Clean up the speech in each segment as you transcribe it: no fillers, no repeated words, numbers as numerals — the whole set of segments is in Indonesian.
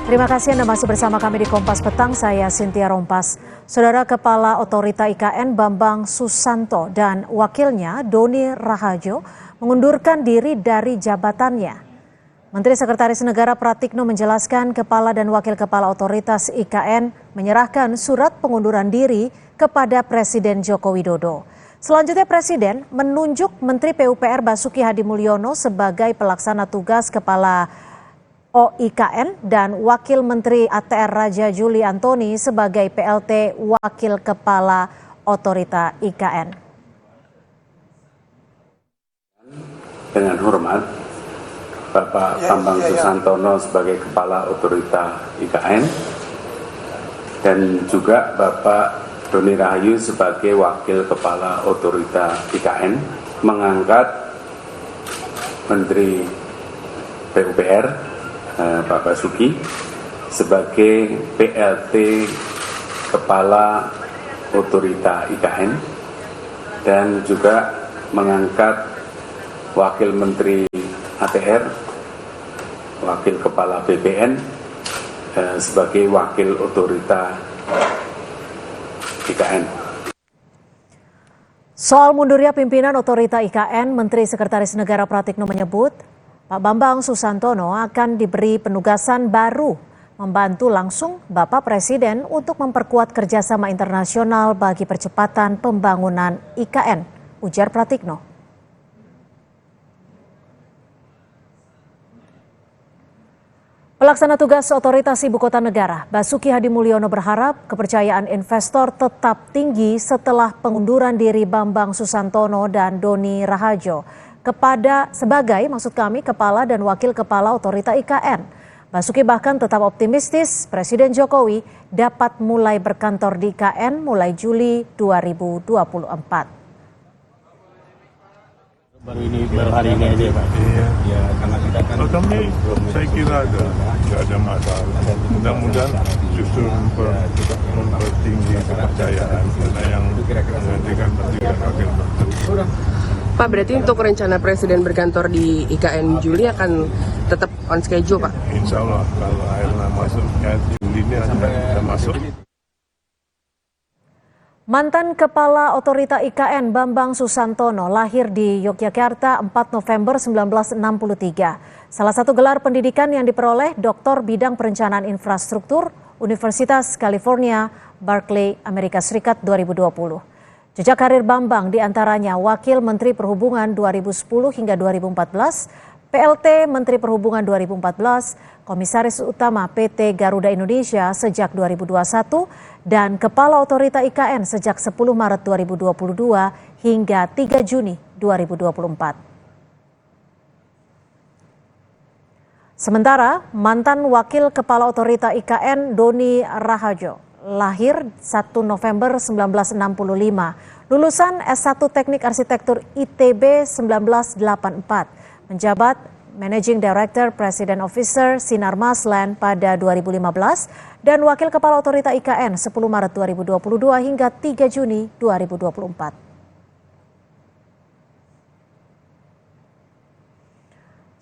Terima kasih Anda masih bersama kami di Kompas Petang, saya Cynthia Rompas. Saudara Kepala Otorita IKN Bambang Susanto dan wakilnya Doni Rahajo mengundurkan diri dari jabatannya. Menteri Sekretaris Negara Pratikno menjelaskan Kepala dan Wakil Kepala Otoritas IKN menyerahkan surat pengunduran diri kepada Presiden Joko Widodo. Selanjutnya Presiden menunjuk Menteri PUPR Basuki Hadimulyono sebagai pelaksana tugas Kepala OIKN dan Wakil Menteri ATR Raja Juli Antoni sebagai PLT Wakil Kepala Otorita IKN. Dengan hormat, Bapak Bambang Susantono sebagai Kepala Otorita IKN dan juga Bapak Doni Rahayu sebagai Wakil Kepala Otorita IKN mengangkat Menteri PUPR Pak Basuki sebagai PLT Kepala Otorita IKN dan juga mengangkat Wakil Menteri ATR, Wakil Kepala BPN sebagai Wakil Otorita IKN. Soal mundurnya pimpinan Otorita IKN, Menteri Sekretaris Negara Pratikno menyebut Pak Bambang Susantono akan diberi penugasan baru membantu langsung Bapak Presiden untuk memperkuat kerjasama internasional bagi percepatan pembangunan IKN, ujar Pratikno. Pelaksana tugas Otoritas Ibu Kota Negara, Basuki Hadimulyono berharap kepercayaan investor tetap tinggi setelah pengunduran diri Bambang Susantono dan Doni Rahajo sebagai Kepala dan Wakil Kepala Otorita IKN. Basuki bahkan tetap optimistis Presiden Jokowi dapat mulai berkantor di IKN mulai Juli 2024. Baru hari ini aja Pak. Iya. Ya, karena kita kan kami saya kira nggak ada masalah. Mudah-mudahan justru mempertinggi kepercayaan karena yang menggantikan wakil menteri. Pak, berarti untuk rencana Presiden berkantor di IKN Juli akan tetap on schedule, Pak? Insya Allah kalau akhirnya masuk Juli ini ada masuk. Mantan Kepala Otorita IKN Bambang Susantono lahir di Yogyakarta 4 November 1963. Salah satu gelar pendidikan yang diperoleh Doktor Bidang Perencanaan Infrastruktur Universitas California, Berkeley, Amerika Serikat 2020. Jejak karir Bambang diantaranya Wakil Menteri Perhubungan 2010 hingga 2014, PLT Menteri Perhubungan 2014, Komisaris Utama PT Garuda Indonesia sejak 2021, dan Kepala Otorita IKN sejak 10 Maret 2022 hingga 3 Juni 2024. Sementara mantan Wakil Kepala Otorita IKN Doni Rahajo lahir 1 November 1965, lulusan S1 Teknik Arsitektur ITB 1984, menjabat Managing Director President Officer Sinar Masland pada 2015 dan Wakil Kepala Otorita IKN 10 Maret 2022 hingga 3 Juni 2024.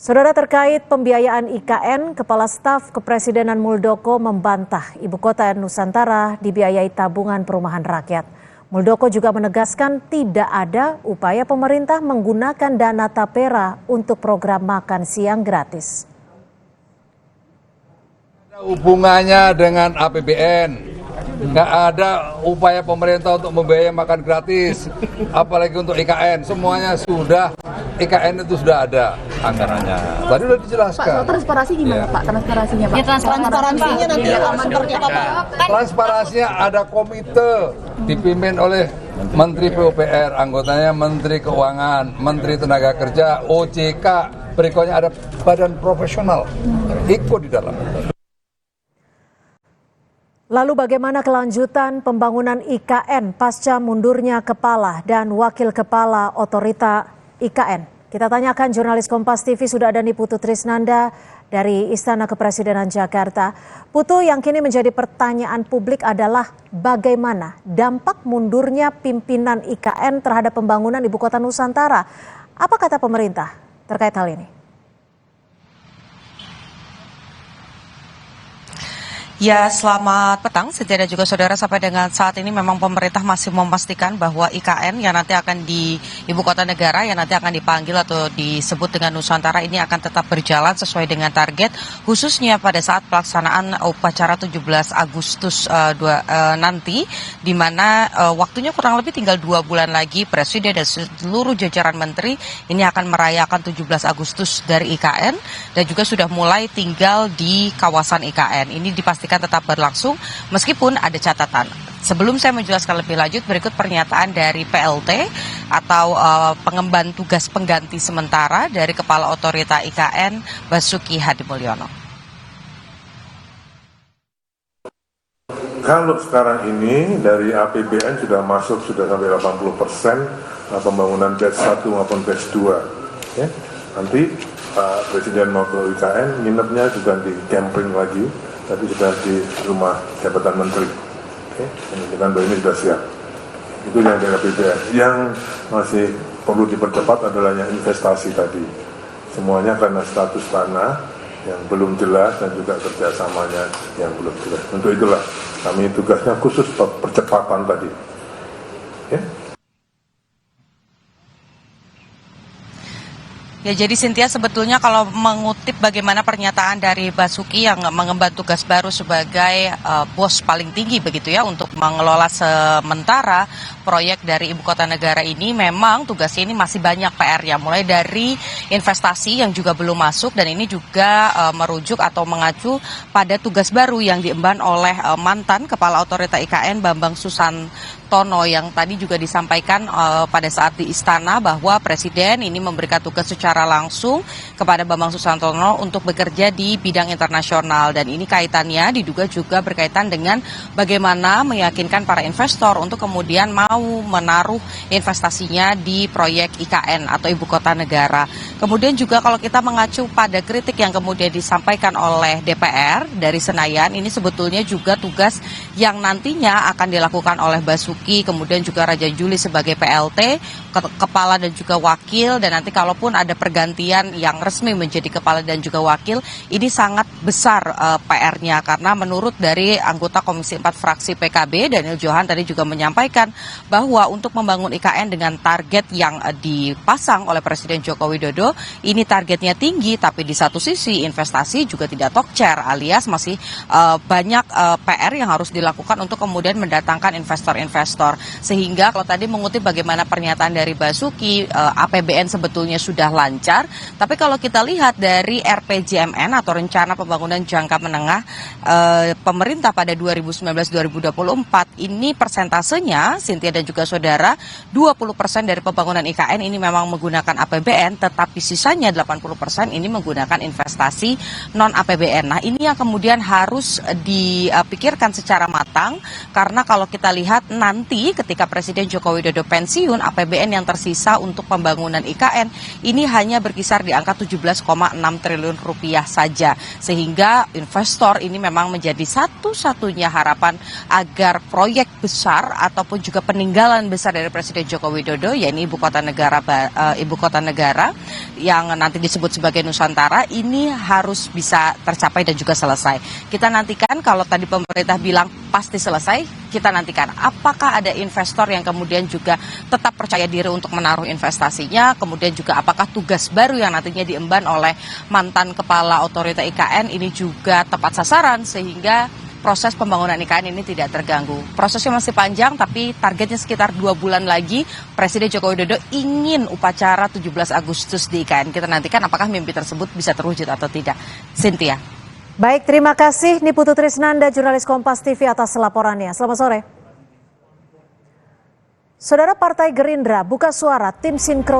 Saudara, terkait pembiayaan IKN, Kepala Staf Kepresidenan Muldoko membantah Ibu Kota Nusantara dibiayai tabungan perumahan rakyat. Muldoko juga menegaskan tidak ada upaya pemerintah menggunakan dana tapera untuk program makan siang gratis. Ada hubungannya dengan APBN. Nggak ada upaya pemerintah untuk membiayai makan gratis, apalagi untuk IKN. Semuanya sudah, IKN itu sudah ada anggarannya. Tadi sudah dijelaskan. Pak, transparansi gimana Pak? Transparansinya Pak? Ya, transparansinya nanti aman ternyata Pak. Transparansinya ada komite dipimpin oleh Menteri PUPR, anggotanya Menteri Keuangan, Menteri Tenaga Kerja, OJK, berikutnya ada badan profesional ikut di dalam. Lalu bagaimana kelanjutan pembangunan IKN pasca mundurnya Kepala dan Wakil Kepala Otorita IKN? Kita tanyakan jurnalis Kompas TV Sudadani Putu Trisnanda dari Istana Kepresidenan Jakarta. Putu, yang kini menjadi pertanyaan publik adalah bagaimana dampak mundurnya pimpinan IKN terhadap pembangunan Ibu Kota Nusantara? Apa kata pemerintah terkait hal ini? Ya, selamat petang, Sintia dan juga saudara. Sampai dengan saat ini memang pemerintah masih memastikan bahwa IKN yang nanti akan di Ibu Kota Negara, yang nanti akan dipanggil atau disebut dengan Nusantara ini akan tetap berjalan sesuai dengan target, khususnya pada saat pelaksanaan upacara 17 Agustus nanti, di mana waktunya kurang lebih tinggal 2 bulan lagi. Presiden dan seluruh jajaran menteri ini akan merayakan 17 Agustus dari IKN dan juga sudah mulai tinggal di kawasan IKN. Ini dipastikan tetap berlangsung meskipun ada catatan. Sebelum saya menjelaskan lebih lanjut, berikut pernyataan dari PLT atau pengemban tugas pengganti sementara dari Kepala Otorita IKN Basuki Hadimulyono. Kalau sekarang ini dari APBN sudah masuk sudah sampai 80% pembangunan batch 1 maupun batch 2. Ya. Nanti Pak Presiden mau ke IKN, nginepnya juga di camping lagi, tapi sudah di rumah jabatan menteri. Oke, menunjukkan bahwa ini sudah siap. Itu yang dari APBN. Yang masih perlu dipercepat adalah yang investasi tadi. Semuanya karena status tanah yang belum jelas dan juga kerjasamanya yang belum jelas. Untuk itulah kami tugasnya khusus percepatan tadi. Ya. Ya, jadi Sintia, sebetulnya kalau mengutip bagaimana pernyataan dari Basuki yang mengemban tugas baru sebagai bos paling tinggi begitu ya untuk mengelola sementara proyek dari Ibu Kota Negara ini, memang tugasnya ini masih banyak PR-nya, mulai dari investasi yang juga belum masuk, dan ini juga merujuk atau mengacu pada tugas baru yang diemban oleh mantan Kepala Otorita IKN Bambang Susantono yang tadi juga disampaikan pada saat di istana bahwa Presiden ini memberikan tugas secara langsung kepada Bambang Susantono untuk bekerja di bidang internasional, dan ini kaitannya diduga juga berkaitan dengan bagaimana meyakinkan para investor untuk kemudian mau menaruh investasinya di proyek IKN atau Ibu Kota Negara. Kemudian juga kalau kita mengacu pada kritik yang kemudian disampaikan oleh DPR dari Senayan, ini sebetulnya juga tugas yang nantinya akan dilakukan oleh Basuki, kemudian juga Raja Juli sebagai PLT, kepala dan juga wakil, dan nanti kalaupun ada pergantian yang resmi menjadi kepala dan juga wakil, ini sangat besar PR-nya, karena menurut dari anggota Komisi 4 fraksi PKB, Daniel Johan tadi juga menyampaikan bahwa untuk membangun IKN dengan target yang dipasang oleh Presiden Joko Widodo, ini targetnya tinggi, tapi di satu sisi investasi juga tidak tokcer, alias masih banyak PR yang harus dilakukan untuk kemudian mendatangkan investor-investor. Sehingga kalau tadi mengutip bagaimana pernyataan dari Basuki, APBN sebetulnya sudah lancar, tapi kalau kita lihat dari RPJMN atau Rencana Pembangunan Jangka Menengah pemerintah pada 2019-2024, ini persentasenya, Sintia dan juga saudara, 20% dari pembangunan IKN ini memang menggunakan APBN, tetapi sisanya 80% ini menggunakan investasi non-APBN. Nah, ini yang kemudian harus dipikirkan secara matang, karena kalau kita lihat nanti ketika Presiden Joko Widodo pensiun, APBN yang tersisa untuk pembangunan IKN ini hanya berkisar di angka 17,6 triliun rupiah saja. Sehingga investor ini memang menjadi satu-satunya harapan agar proyek besar ataupun juga peninggalan besar dari Presiden Joko Widodo, yakni Ibu Kota Negara yang nanti disebut sebagai Nusantara, ini harus bisa tercapai dan juga selesai. Kita nantikan, kalau tadi pemerintah bilang pasti selesai, kita nantikan apakah ada investor yang kemudian juga tetap percaya diri untuk menaruh investasinya, kemudian juga apakah tugas baru yang nantinya diemban oleh mantan Kepala Otorita IKN ini juga tepat sasaran sehingga proses pembangunan IKN ini tidak terganggu. Prosesnya masih panjang, tapi targetnya sekitar 2 bulan lagi Presiden Joko Widodo ingin upacara 17 Agustus di IKN. Kita nantikan apakah mimpi tersebut bisa terwujud atau tidak. Sintia. Baik, terima kasih Niputu Trisnanda, jurnalis Kompas TV atas laporannya. Selamat sore. Saudara, Partai Gerindra buka suara tim sinkron